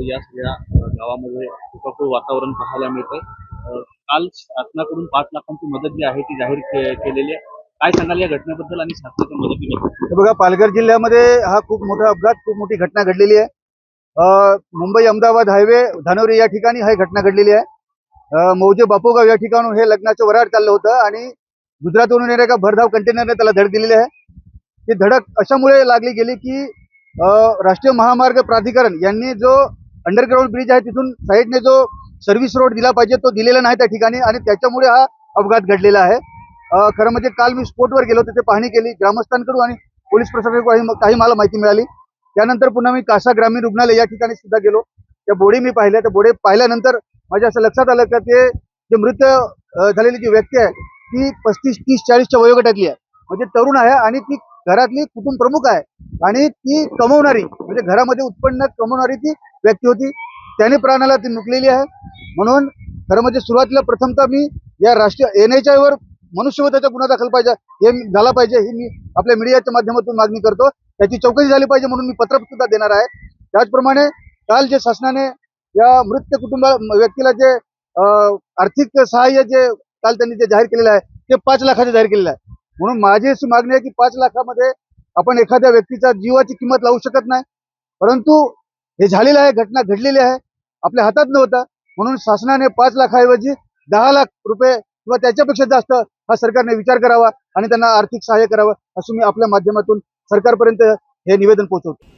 या सगळ्या गावामध्ये शोकाकुळ वातावरण पाहायला मिळतंय. काल शासनाकडून 5 लाखांची मदत जी आहे ती जाहीर केलेली आहे. काय सांगाल या घटनेबद्दल आणि शासनाच्या मदतीबद्दल? हे बघा, पालघर जिल्ह्यामध्ये हा खूप मोठा अपघात, खूप मोठी घटना घडलेली आहे. मुंबई अहमदाबाद हायवे धानोरी या ठिकाणी ही घटना घडलेली आहे. मौजे बापूगाव या ठिकाणून हे लग्नाचं वऱ्हाड चाललं होतं आणि गुजरातवरून येणाऱ्या एका भरधाव कंटेनरने त्याला धडक दिलेली आहे. ही धडक अशामुळे लागली गेली की राष्ट्रीय महामार्ग प्राधिकरण यांनी जो अंडरग्राऊंड ब्रिज आहे तिथून साईडने जो सर्व्हिस रोड दिला पाहिजे तो दिलेला नाही त्या ठिकाणी आणि त्याच्यामुळे हा अपघात घडलेला आहे. खरं म्हणजे काल मी स्पॉटवर गेलो, तिथे पाहणी केली ग्रामस्थांकडून आणि पोलीस प्रशासनाकडून काही मला माहिती मिळाली. त्यानंतर पुन्हा मी कासा ग्रामीण रुग्णालय या ठिकाणी सुद्धा गेलो. त्या बॉडी मी पाहिल्या. त्या बॉडी पाहिल्यानंतर माझ्या असं लक्षात आलं की ते जे मृत झालेली जी व्यक्ती आहे ती 35, 30, 40च्या वयोगटातली आहे. म्हणजे तरुण आहे आणि ती घरातली कुटुंब प्रमुख आहे आणि ती कमवणारी, म्हणजे घरामध्ये उत्पन्न कमवणारी ती व्यक्ती होती. त्याने प्राणाला ती मुकलेली आहे. म्हणून खरं म्हणजे सुरुवातीला प्रथमतः मी या राष्ट्रीय NHI वर मनुष्यवधाचा गुन्हा दाखल पाहिजे, हे झाला पाहिजे, ही मी आपल्या मीडियाच्या माध्यमातून मागणी करतो. त्याची चौकशी झाली पाहिजे म्हणून मी पत्र सुद्धा देणार आहे. त्याचप्रमाणे काल जे शासनाने या मृत व्यक्तीला जे आर्थिक सहाय्य जे काल त्यांनी जे जाहीर केलेलं आहे ते 5 लाखाचे जाहीर केलेलं आहे. म्हणून माझी अशी मागणी आहे की 5 लाखामध्ये आपण एखाद्या व्यक्तीच्या जीवाची किंमत लावू शकत नाही, परंतु हे झालेलं आहे, घटना घडलेली आहे, आपल्या हातात नव्हतं. म्हणून शासनाने 5 लाखाऐवजी 10 लाख रुपये किंवा त्याच्यापेक्षा जास्त हा सरकारने विचार करावा आणि त्यांना आर्थिक सहाय्य करावं, असं मी आपल्या माध्यमातून सरकारपर्यंत हे निवेदन पोहोचवतो.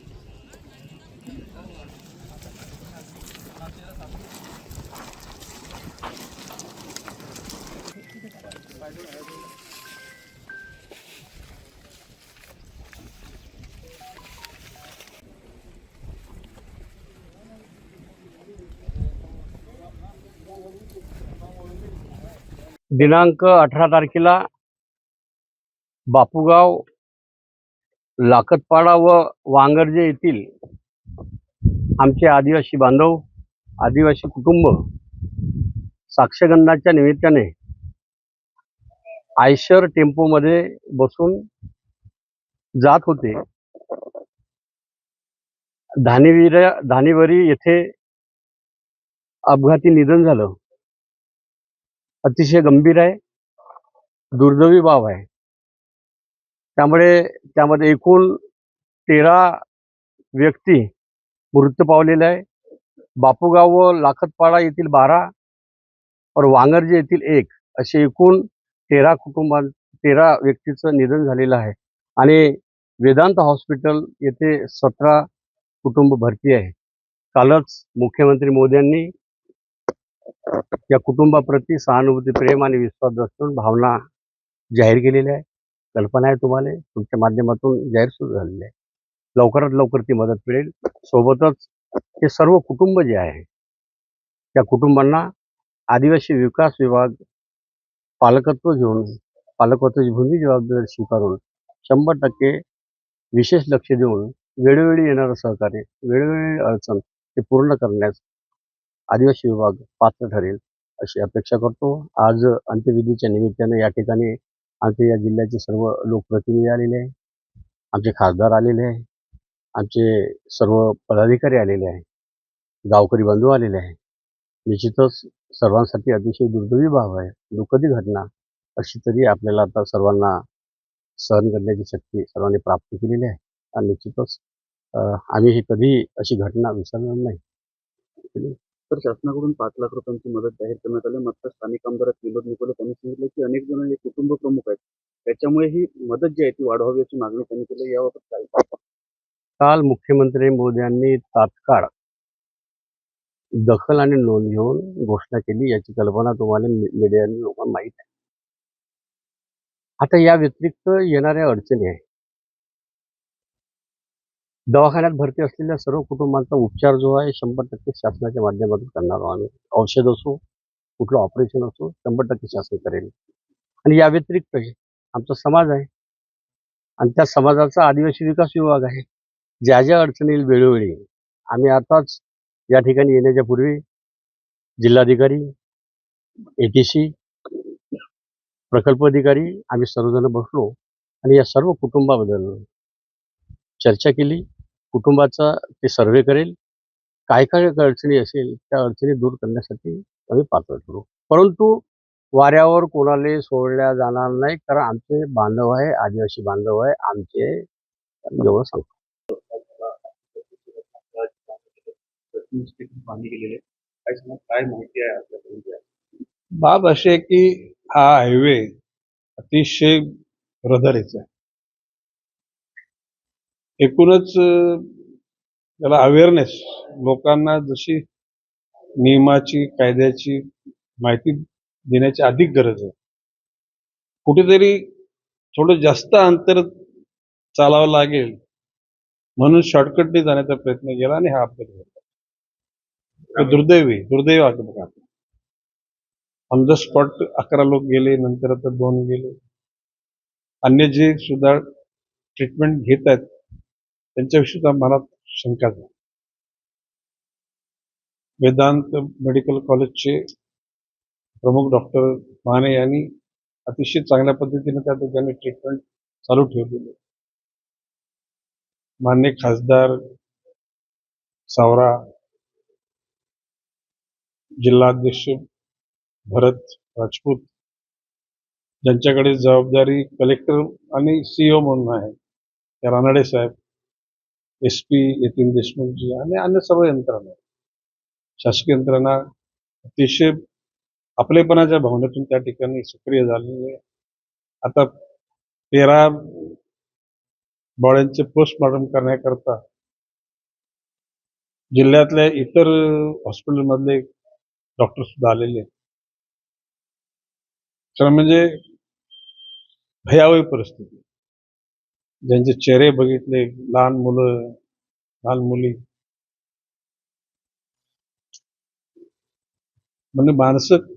दिनांक 18 तारखेला बापूगाव, लाखतपाडा व वांगर्जे येथील आमचे आदिवासी बांधव, आदिवासी कुटुंब साक्षगंधाच्या निमित्ताने आयशर टेम्पोमध्ये बसून जात होते. धानेवरी येथे अपघाती निधन झालं. अतिशय गंभीर आहे, दुर्दैवी बाब आहे. त्यामुळे त्यामध्ये एकूण 13 व्यक्ती मृत्यू पावलेले आहे. बापूगाव व लाखतपाडा येथील 12 और वांगर्जे येथील 1 असे एकूण 13 व्यक्तीचं निधन झालेलं आहे. आणि वेदांत हॉस्पिटल येथे 17 कुटुंब भरती आहे. कालच मुख्यमंत्री मोदयांनी या कुटुंबाप्रती सहानुभूती, प्रेम आणि विश्वास दर्शवून भावना जाहीर केलेल्या आहे. कल्पना आहे तुम्हाला, तुमच्या माध्यमातून जाहीर सुरू झालेली आहे. लवकरात लवकर ती मदत मिळेल. सोबतच हे सर्व कुटुंब जे आहे त्या कुटुंबांना आदिवासी विकास विभाग पालकत्वाची भूमी जबाबदारी स्वीकारून 100% विशेष लक्ष देऊन वेळोवेळी येणारं सहकार्य, वेळोवेळी अडचण ते पूर्ण करण्यास आदिवासी विभाग पात्र ठरेल अशी अपेक्षा करतो. आज अंत्यविधीच्या निमित्ताने या ठिकाणी आमच्या या जिल्ह्याचे सर्व लोकप्रतिनिधी आलेले आहे, आमचे खासदार आलेले आहे, आमचे सर्व पदाधिकारी आलेले आहे, गावकरी बंधू आलेले आहे. निश्चितच सर्वांसाठी अतिशय दुर्दैवी बाब आहे, दुःखदी घटना. अशी तरी आपल्याला आता सर्वांना सहन करण्याची शक्ती सर्वांनी प्राप्त केलेली आहे आणि निश्चितच आम्ही ही कधी अशी घटना विसरणार नाही. तर शासनाकडून 5 लाख रुपयांची मदत जाहीर करण्यात आली. मात्र स्थानिक आमदार विनोद निकोले त्यांनी सांगितलं की अनेक जण हे कुटुंब प्रमुख आहेत, त्याच्यामुळे ही मदत जी आहे ती वाढवावी अशी मागणी त्यांनी केली. याबाबत काय? काल मुख्यमंत्री मोदयांनी तात्काळ दखल आणि नोंद घेऊन घोषणा केली. याची कल्पना तुम्हाला मीडियाने लोकांना माहीत आहे. आता या व्यतिरिक्त येणाऱ्या अडचणी आहे. दवाखान्यात भरती असलेल्या सर्व कुटुंबांचा उपचार जो आहे 100% शासनाच्या माध्यमातून करणार आहोत आम्ही. औषध असो, कुठलं ऑपरेशन असो, 100% शासन करेल. आणि या व्यतिरिक्त आमचा समाज आहे आणि त्या समाजाचा आदिवासी विकास विभाग आहे. ज्या ज्या अडचणी येईल वेळोवेळी आम्ही आताच या ठिकाणी येण्याच्या पूर्वी जिल्हाधिकारी, ATC, प्रकल्प अधिकारी आम्ही सर्वजण बसलो आणि या सर्व कुटुंबाबद्दल चर्चा केली. कुटुंबाचा ते सर्वे करेल काय काय अडचणी असेल त्या अडचणी दूर करण्यासाठी आम्ही पात्र ठरू. परंतु वाऱ्यावर कोणाला सोडल्या जाणार नाही, कारण आमचे बांधव आहे, आदिवासी बांधव आहे आमचे, एवढं सांगतो. बांधली गेलेली आहे. काय सांगा, काय माहिती आहे आपल्याकडून? बाब अशी आहे की हा हायवे अतिशय रहदारीचा आहे. एकूणच त्याला अवेअरनेस लोकांना जशी नियमाची कायद्याची माहिती देण्याची अधिक गरज आहे. कुठेतरी थोडं जास्त अंतर चालावं लागेल म्हणून शॉर्टकटने जाण्याचा प्रयत्न केला आणि हा अपघात झाला. दुर्दैवी अपघात. ऑन द स्पॉट 11 लोक गेले, नंतर आता 2 गेले. अन्य जे सुद्धा ट्रीटमेंट घेत आहेत त्यांच्याविषयी सुद्धा मनात शंका आहे. वेदांत मेडिकल कॉलेजचे प्रमुख डॉक्टर माने यांनी अतिशय चांगल्या पद्धतीने त्या ठिकाणी ट्रीटमेंट चालू ठेवलेली. माननीय खासदार सावरा, जिल्हाध्यक्ष भरत राजपूत, ज्यांच्याकडे जबाबदारी कलेक्टर आणि CEO म्हणून आहे, त्या रानडे साहेब, SP यतीन देशमुखजी आणि अन्य सर्व यंत्रणा, शासकीय यंत्रणा अतिशय आपलेपणाच्या भावनेतून त्या ठिकाणी सक्रिय झालेली आहे. आता 13 बॉड्यांचे पोस्टमॉर्टम करण्याकरता जिल्ह्यातल्या इतर हॉस्पिटलमधले डॉक्टर सुद्धा आलेले आहेत. तर म्हणजे भयावह परिस्थिती. ज्यांचे चेहरे बघितले, लहान मुलं, लहान मुली, म्हणजे माणसं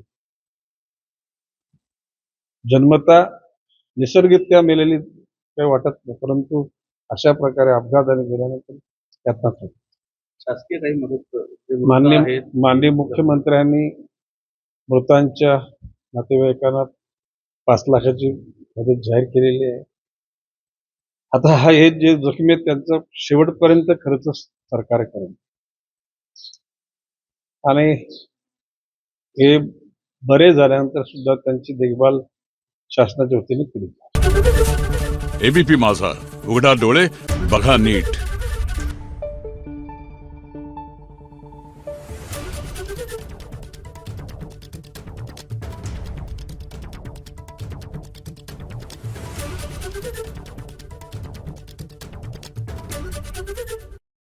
जन्मता निसर्गरित्या मेलेली काही वाटत नाही, परंतु अशा प्रकारे अपघाताने गेल्यानंतर त्यातनं होतं. शासकीय काही मदत माननीय मुख्यमंत्र्यांनी मृतांच्या नातेवाईकांना 5 लाखाची मदत जाहीर केलेली आहे. आता हे जे जखमी आहेत त्यांचा शेवटपर्यंत खर्च सरकार करेल आणि हे बरे झाल्यानंतर सुद्धा त्यांची देखभाल शासनाच्या वतीने केली. ABP माझा, उघडा डोळे बघा नीट.